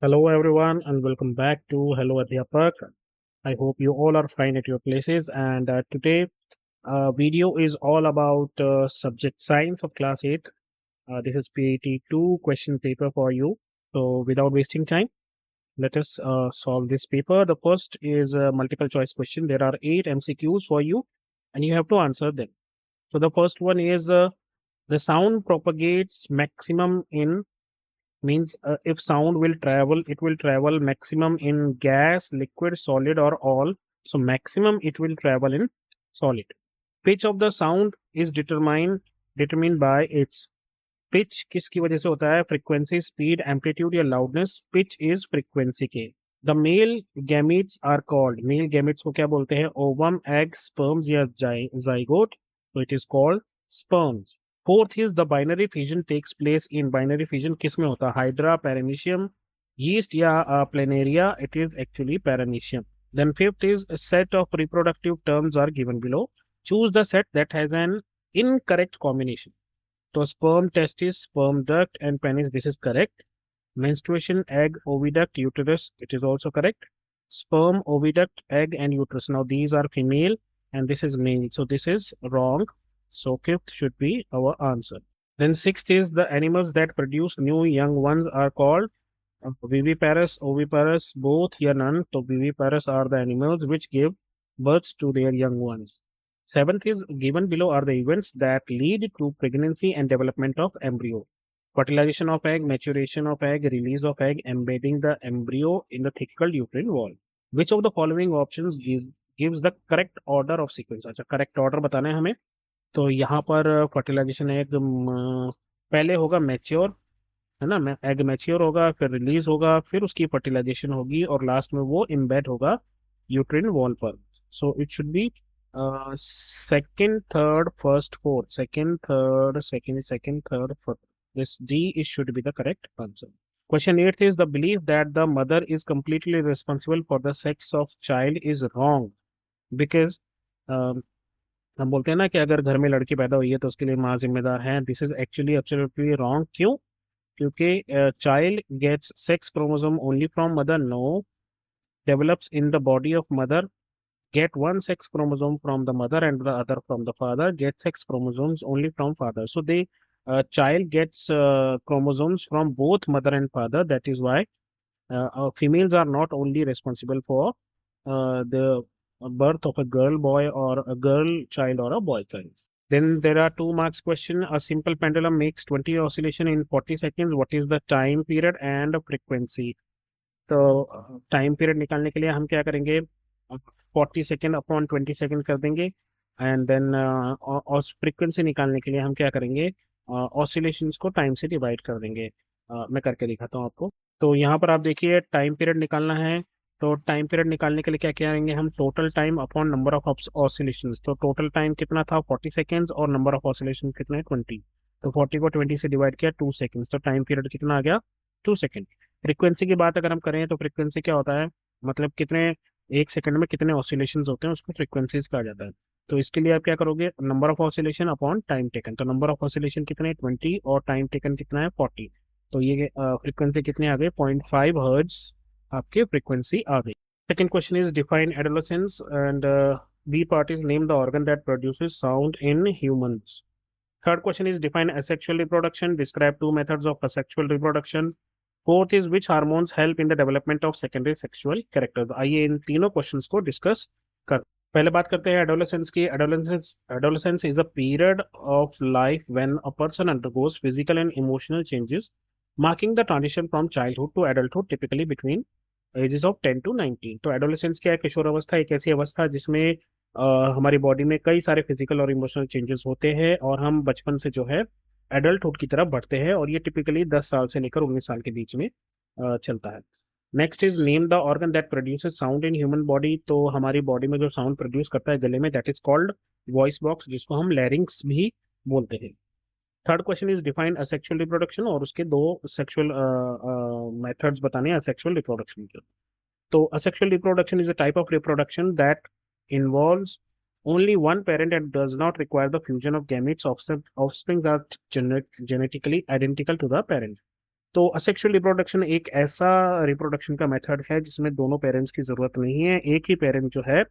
Hello everyone and welcome back to Hello Adhyapak. I hope you all are fine at your places and today video is all about subject science of class 8. This is PAT 2 question paper for you. So without wasting time, let us solve this paper. The first is a multiple choice question. There are 8 MCQs for you and you have to answer them. So the first one is the sound propagates maximum in means if sound will travel, it will travel maximum in gas, liquid, solid, or all. So maximum it will travel in solid. Pitch of the sound is determined by its pitch. किसकी वजह से होता है? Frequency, speed, amplitude या loudness. Pitch is frequency के. The male gametes are called. Male gametes को क्या बोलते हैं? Ovum, egg, sperms या zygote. So it is called sperms. Fourth is the binary fission takes place in binary fission किस में होता है? Hydra, paramecium, yeast या planaria. It is actually paramecium. Then fifth is a set of reproductive terms are given below. Choose the set that has an incorrect combination. So sperm, testis, sperm duct, and penis. This is correct. Menstruation, egg, oviduct, uterus. It is also correct. Sperm, oviduct, egg, and uterus. Now these are female, and this is male. So this is wrong. So fifth should be our answer. Then sixth is the animals that produce new young ones are called viviparous, oviparous, both here none. So viviparous are the animals which give birth to their young ones. Seventh is given below are the events that lead to pregnancy and development of embryo. Fertilization of egg, maturation of egg, release of egg, embedding the embryo in the thickle uterine wall. Which of the following options gives the correct order of sequence? अच्छा correct order बताना है हमें. तो यहाँ पर fertilisation egg पहले होगा mature, है ना? एग मैच्योर होगा, फिर रिलीज होगा, फिर उसकी फर्टिलाइजेशन होगी और लास्ट में वो इम्बेड होगा यूट्रिन वॉल पर. So it should be second, third, first, fourth. Second, third, fourth. This D is should be the correct answer. Question 8 is the belief that the mother is completely responsible for the sex of child is wrong because हम बोलते हैं ना कि अगर घर में लड़की पैदा हुई है तो उसके लिए माँ जिम्मेदार है. This is actually absolutely wrong. क्यों? क्योंकि child gets sex chromosome only from mother. No, develops in the body of mother, get one sex chromosome from the mother and the other from the father, get sex chromosomes only from father. So they child gets chromosomes from both mother and father. That is why females are not only responsible for the birth of a girl boy or a girl child or a boy child. Then there are 2 marks question. A simple pendulum makes 20 oscillation in 40 seconds. What is the time period and frequency? तो time period निकालने के लिए हम क्या करेंगे? 40 second upon 20 second कर देंगे. And then और फ्रीक्वेंसी निकालने के लिए हम क्या करेंगे? ऑसिलेशंस को टाइम से डिवाइड कर देंगे. मैं करके दिखाता हूँ आपको. तो यहाँ पर आप देखिए टाइम पीरियड निकालना है. तो टाइम पीरियड निकालने के लिए क्या करेंगे हम? Total time upon number of oscillations. तो टोटल टाइम कितना था? 40 सेकेंड्स और नंबर ऑफ ऑसिलेशन कितने? 20. तो 40 को 20 से डिवाइड किया 2 सेकेंड्स. तो टाइम पीरियड कितना आ गया? 2 सेकेंड. फ्रीक्वेंसी की बात अगर हम करें तो फ्रीक्वेंसी क्या होता है? मतलब कितने 1 सेकंड में कितने ऑसिलेशंस होते हैं उसको फ्रीक्वेंसीज कहा जाता है. तो इसके लिए आप क्या करोगे? Number of oscillation upon time taken. तो नंबर ऑफ ऑसिलेशन कितने? 20 और टाइम टेकन कितना है? 40. तो ये फ्रीक्वेंसी कितने आ गए? 0.5 हर्ट्ज आपके फ्रीक्वेंसी आ गई. Second question is define adolescence and B part is name the organ that produces sound in humans. Third question is define asexual reproduction. Describe 2 methods of asexual reproduction. Fourth is which hormones help in the development of secondary sexual characters. आइए इन तीनों questions को discuss कर. पहले बात करते हैं adolescence की. Adolescence is a period of life when a person undergoes physical and emotional changes marking the transition from childhood to adulthood typically between ages of 10 to 19. तो एडोलेसेंस क्या है? किशोर अवस्था एक ऐसी अवस्था जिसमें हमारी बॉडी में कई सारे फिजिकल और इमोशनल चेंजेस होते हैं और हम बचपन से जो है एडल्टहुड की तरफ बढ़ते हैं और ये टिपिकली 10 साल से लेकर 19 साल के बीच में चलता है. Next is name the organ that produces sound in human body. तो हमारी बॉडी में जो साउंड प्रोड्यूस करता है गले में, that is called voice box, जिसको हम लैरिंक्स भी बोलते हैं. Third question is define asexual reproduction और उसके 2 सेक्सुअल मेथड्स बताने हैं असेक्सुअल रिप्रोडक्शन के. So asexual reproduction is a type of reproduction that involves only one parent and does not require the fusion of gametes. Offsprings are genetically identical to the parent. तो asexual reproduction एक ऐसा reproduction का method है जिसमें दोनों parents की जरूरत नहीं है, एक ही पेरेंट जो है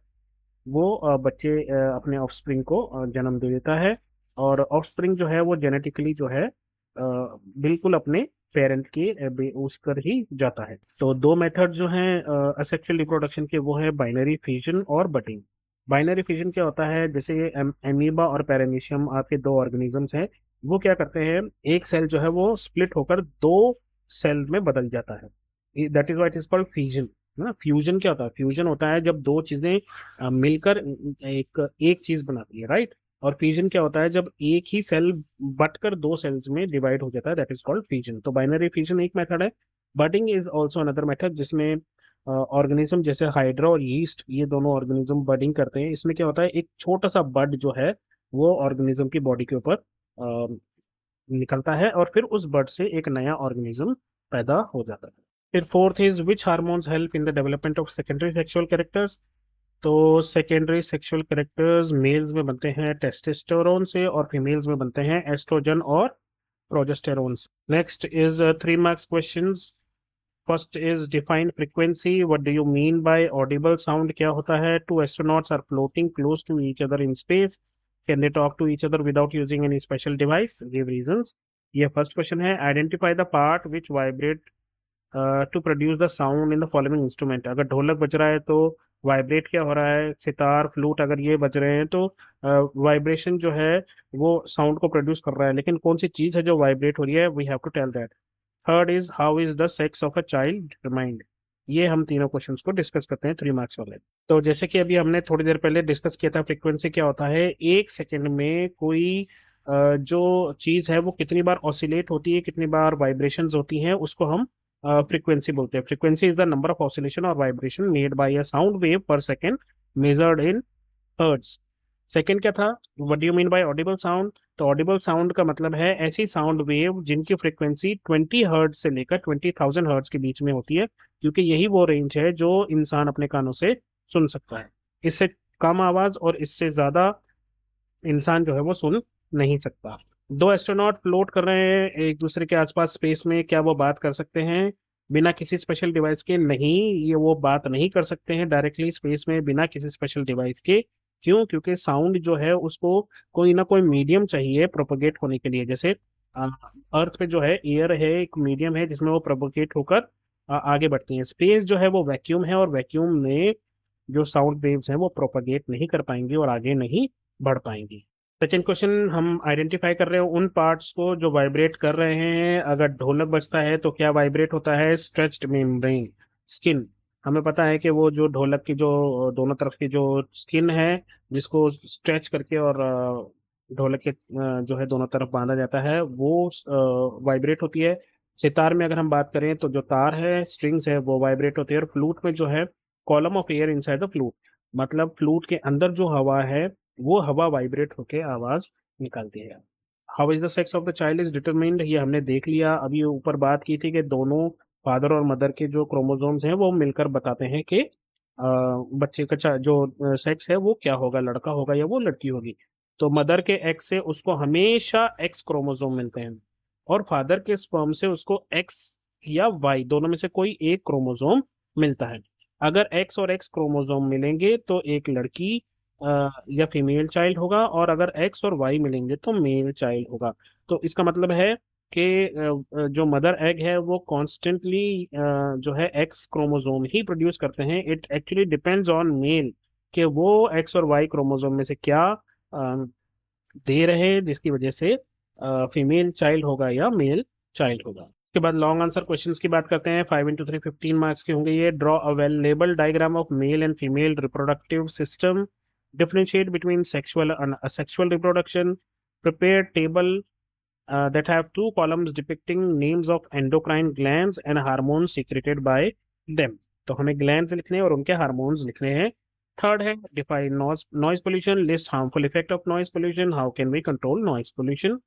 वो बच्चे अपने ऑफस्प्रिंग को जन्म दे देता है, और ऑफस्प्रिंग जो है वो जेनेटिकली जो है बिल्कुल अपने पेरेंट के उस कर ही जाता है। तो दो मेथड जो हैं असेक्सुअल रिप्रोडक्शन के, वो है बाइनरी फिजन और बटिंग। बाइनरी फिजन क्या होता है, जैसे एमीबा और पैरामीशियम आपके दो ऑर्गेनिजम्स हैं, वो क्या करते हैं, एक सेल जो है वो स्प्लिट होकर दो सेल में बदल जाता है, that is what is called fusion. ना, फ्यूजन क्या होता है, फ्यूजन होता है जब दो चीजें मिलकर एक एक चीज बनाती है, राइट। और फ्यूजन क्या होता है, जब एक ही सेल बटकर दो सेल्स में डिवाइड हो जाता है, दैट इज कॉल्ड फ्यूजन। तो बाइनरी फ्यूजन एक मेथड है। Budding is also another method, जिसमें ऑर्गेनिज्म जैसे हाइड्रा और यीस्ट, ये दोनों ऑर्गेनिज्म बडिंग करते हैं। इसमें क्या होता है, एक छोटा सा बड जो है वो ऑर्गेनिज्म की बॉडी के ऊपर निकलता है, और फिर उस बड से एक नया ऑर्गेनिज्म पैदा हो जाता है। फिर fourth is which hormones help in the development of secondary sexual characters. तो सेकेंडरी सेक्सुअल कैरेक्टर्स मेल्स में बनते हैं टेस्टोस्टेरोन से, और फीमेल्स में बनते हैं एस्ट्रोजन और प्रोजेस्टेरोन से। Next is 3 marks questions. First is define frequency, what do you mean by audible sound, क्या होता है। Two astronauts are floating close to each other in space, can they talk to each other without using any special device, give reasons. ये first question है। Identify the part which vibrate to produce the sound in the following instrument. अगर ढोलक बज रहा है तो vibrate क्या हो रहा है, सितार फ्लूट अगर ये बज रहे हैं तो वाइब्रेशन जो है वो साउंड को प्रोड्यूस कर रहा है, लेकिन कौन सी चीज है जो वाइब्रेट हो रही है, we have to tell that. Third is how is the sex of a child determined. ये हम तीनों क्वेश्चंस को डिस्कस करते हैं 3 मार्क्स वाले। तो जैसे कि अभी हमने थोड़ी देर पहले डिस्कस किया था, फ्रीक्वेंसी क्या होता है, एक सेकंड में कोई जो चीज है वो कितनी बार ऑसिलेट होती है, कितनी बार वाइब्रेशंस होती हैं, उसको हम फ्रीक्वेंसी बोलते हैं। Frequency is the number of oscillation और vibration made by a sound wave per second, measured in hertz. Second क्या था, what do you mean by audible sound. तो ऑडिबल साउंड का मतलब है ऐसी साउंड वेव जिनकी फ्रीक्वेंसी 20 हर्ट्ज से लेकर 20,000 हर्ट्ज के बीच में होती है, क्योंकि यही वो रेंज है जो इंसान अपने कानों से सुन सकता है। इससे कम आवाज और इससे ज्यादा इंसान जो है वो सुन नहीं सकता। दो एस्ट्रोनॉट फ्लोट कर रहे हैं एक दूसरे के आसपास स्पेस में, क्या वो बात कर सकते हैं बिना किसी स्पेशल डिवाइस के? नहीं, ये वो बात नहीं कर सकते हैं डायरेक्टली स्पेस में बिना किसी स्पेशल डिवाइस के। क्यों? क्योंकि साउंड जो है उसको कोई ना कोई मीडियम चाहिए प्रोपोगेट होने के लिए। जैसे अर्थ पे जो है एयर है, एक मीडियम है जिसमें वो प्रोपोगेट होकर आगे बढ़ती हैं। स्पेस जो है वो वैक्यूम है, और वैक्यूम में जो साउंड वेव्स हैं वो प्रोपागेट नहीं कर पाएंगी और आगे नहीं बढ़ पाएंगी। सेकेंड क्वेश्चन, हम आइडेंटिफाई कर रहे हो उन पार्ट्स को जो वाइब्रेट कर रहे हैं। अगर ढोलक बजता है तो क्या वाइब्रेट होता है? Stretched membrane, skin. हमें पता है कि वो जो ढोलक की जो दोनों तरफ की जो स्किन है, जिसको स्ट्रेच करके और ढोलक के जो है दोनों तरफ बांधा जाता है, वो वाइब्रेट होती है। सितार में अगर हम बात करें तो जो तार है, स्ट्रिंग्स है, वो वाइब्रेट होती है। और फ्लूट में जो है column of air inside the flute, मतलब फ्लूट के अंदर जो हवा है वो हवा वाइब्रेट होके आवाज निकालती है। How is the sex of the child is determined, ये हमने देख लिया। अभी ऊपर बात की थी कि दोनों फादर और मदर के जो क्रोमोसोम्स हैं वो मिलकर बताते हैं कि बच्चे का जो सेक्स है वो क्या होगा, लड़का होगा या वो लड़की होगी। तो मदर के एक्स से उसको हमेशा एक्स क्रोमोसोम मिलते हैं, और फादर के स्पर्म से उसको एक्स या वाई दोनों में से कोई एक क्रोमोसोम मिलता है। अगर एक्स और एक्स क्रोमोसोम मिलेंगे तो एक लड़की या फीमेल चाइल्ड होगा, और अगर एक्स और वाई मिलेंगे तो मेल चाइल्ड होगा। तो इसका मतलब है कि जो मदर एग है वो कॉन्स्टेंटली जो है एक्स क्रोमोसोम ही प्रोड्यूस करते हैं। It actually depends on male कि वो एक्स और वाई क्रोमोसोम में से क्या दे रहे हैं, जिसकी वजह से फीमेल चाइल्ड होगा या मेल चाइल्ड होगा। उसके बाद लॉन्ग आंसर क्वेश्चंस की बात करते हैं। 5 into 3 15 मार्क्स के होंगे ये। Draw a well label diagram of male and female reproductive system, differentiate between sexual and asexual reproduction, prepare table that have 2 columns depicting names of endocrine glands and hormones secreted by them। तो हमें glands लिखने हैं और उनके hormones लिखने हैं। Third है define noise pollution, list harmful effect of noise pollution, how can we control noise pollution.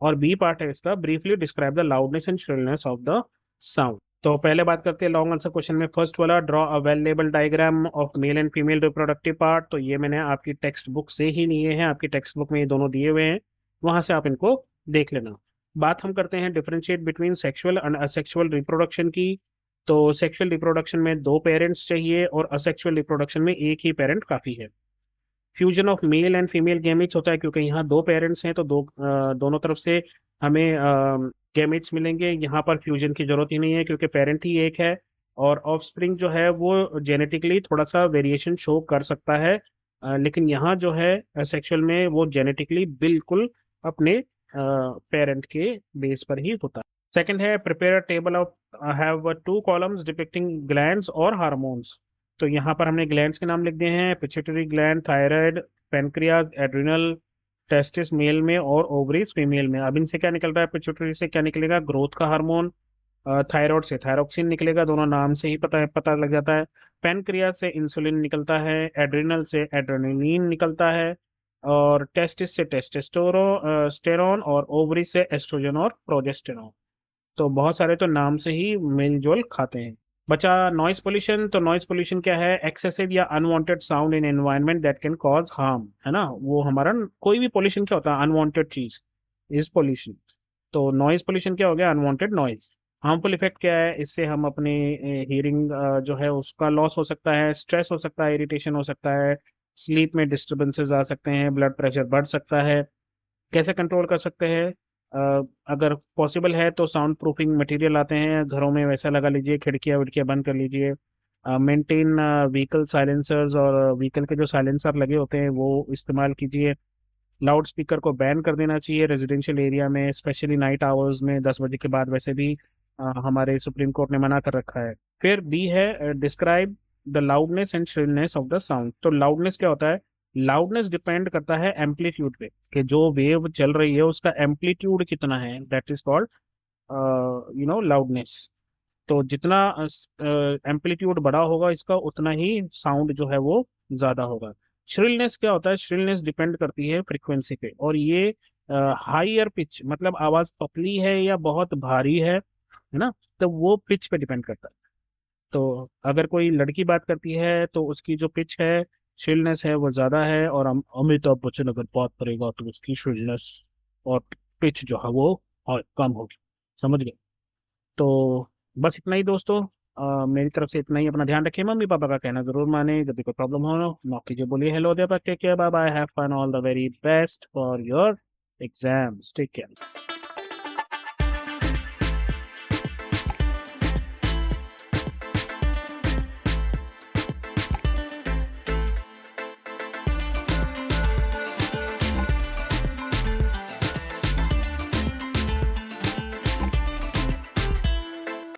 और बी पार्ट है इसका, briefly describe the loudness and shrillness of the sound. तो पहले बात करते हैं लॉन्ग आंसर क्वेश्चन में। फर्स्ट वाला, draw a well label diagram of male and female reproductive part. तो ये मैंने आपकी टेक्स्ट बुक से ही लिए हैं, आपकी टेक्स्ट बुक में ये दोनों दिए हुए हैं, वहां से आप इनको देख लेना। बात हम करते हैं differentiate between sexual and asexual reproduction की। तो सेक्सुअल रिप्रोडक्शन में दो पेरेंट्स चाहिए और असेक्सुअल रिप्रोडक्शन में एक ही पेरेंट काफी है। Fusion of male and female gametes होता है क्योंकि यहाँ दो पेरेंट्स हैं तो दोनों तरफ से हमें गैमेट्स मिलेंगे। यहाँ पर फ्यूजन की जरूरत ही नहीं है क्योंकि पेरेंट ही एक है। और ऑफस्प्रिंग जो है वो जेनेटिकली थोड़ा सा वेरिएशन शो कर सकता है, लेकिन यहाँ जो है सेक्सुअल में वो जेनेटिकली बिल्कुल अपने पेरेंट के बेस पर ही होता है। सेकंड है prepare table of have two columns depicting glands और हार्मोन्स। तो यहाँ पर हमने ग्लैंड्स के नाम लिख दिए हैं, pituitary gland, thyroid, pancreas, adrenal, testis male में और ओवरीज फीमेल में। अब इनसे क्या निकल रहा है? पिट्यूटरी से क्या निकलेगा? ग्रोथ का हार्मोन। थायराइड से थायरोक्सिन निकलेगा, दोनों नाम से ही पता लग जाता है। पेनक्रियाज से इंसुलिन निकलता है, एड्रिनल से एड्रेनलिन निकलता है, और टेस्टिस से टेस्टोस्टेरोन और ओवरी से एस्ट्रोजन और प्रोजेस्टेरोन। तो बहुत सारे तो नाम से ही मेल जोल खाते हैं। बचा नॉइस पोल्यूशन। तो नॉइस पोल्यूशन क्या है? एक्सेसिव या unwanted sound in environment that can cause harm, है ना। वो हमारा कोई भी पोल्यूशन क्या होता है? अनवांटेड चीज इज पोल्यूशन। तो नॉइस पोल्यूशन क्या हो गया? Unwanted noise. हार्मफुल इफेक्ट क्या है? इससे हम अपने हियरिंग जो है उसका लॉस हो सकता है, स्ट्रेस हो सकता है, इरिटेशन हो सकता है, स्लीप में डिस्टर्बेंसेस आ सकते हैं, ब्लड प्रेशर बढ़ सकता है। कैसे कंट्रोल कर सकते हैं? अगर पॉसिबल है तो साउंड प्रूफिंग मटेरियल आते हैं घरों में, वैसा लगा लीजिए, खिड़कियाँ विड़कियाँ बंद कर लीजिए। मेंटेन व्हीकल साइलेंसर्स, और व्हीकल के जो साइलेंसर लगे होते हैं वो इस्तेमाल कीजिए। लाउड स्पीकर को बैन कर देना चाहिए रेजिडेंशियल एरिया में, स्पेशली नाइट आवर्स में, 10 बजे के बाद वैसे भी हमारे सुप्रीम कोर्ट ने मना कर रखा है। फिर बी है describe the loudness and shrillness of the sound. तो लाउडनेस क्या होता है? लाउडनेस डिपेंड करता है एम्पलीट्यूड पे, कि जो वेव चल रही है उसका एम्पलीट्यूड कितना है, दैट इज कॉल्ड लाउडनेस। तो जितना एम्पलीट्यूड बड़ा होगा इसका उतना ही साउंड जो है वो ज्यादा होगा। श्रिलनेस क्या होता है? श्रिलनेस डिपेंड करती है फ्रीक्वेंसी पे, और ये हाईयर पिच मतलब आवाज पतली है या बहुत भारी है ना, तो वो पिच पे डिपेंड करता है। तो अगर कोई लड़की बात करती है तो उसकी जो पिच है, श्रिलनेस है, वो ज्यादा है, और अमिताभ बच्चन अगर बात करेगा तो उसकी श्रिलनेस और पिच जो है वो कम होगी। समझ गए? तो बस इतना ही दोस्तों। मेरी तरफ से इतना ही। अपना ध्यान रखिए, मम्मी पापा का कहना जरूर माने, जब भी कोई प्रॉब्लम हो नॉक कीजिए, बोलिए hello there, take care, bye bye, have fun, all the very best for your exams, take care.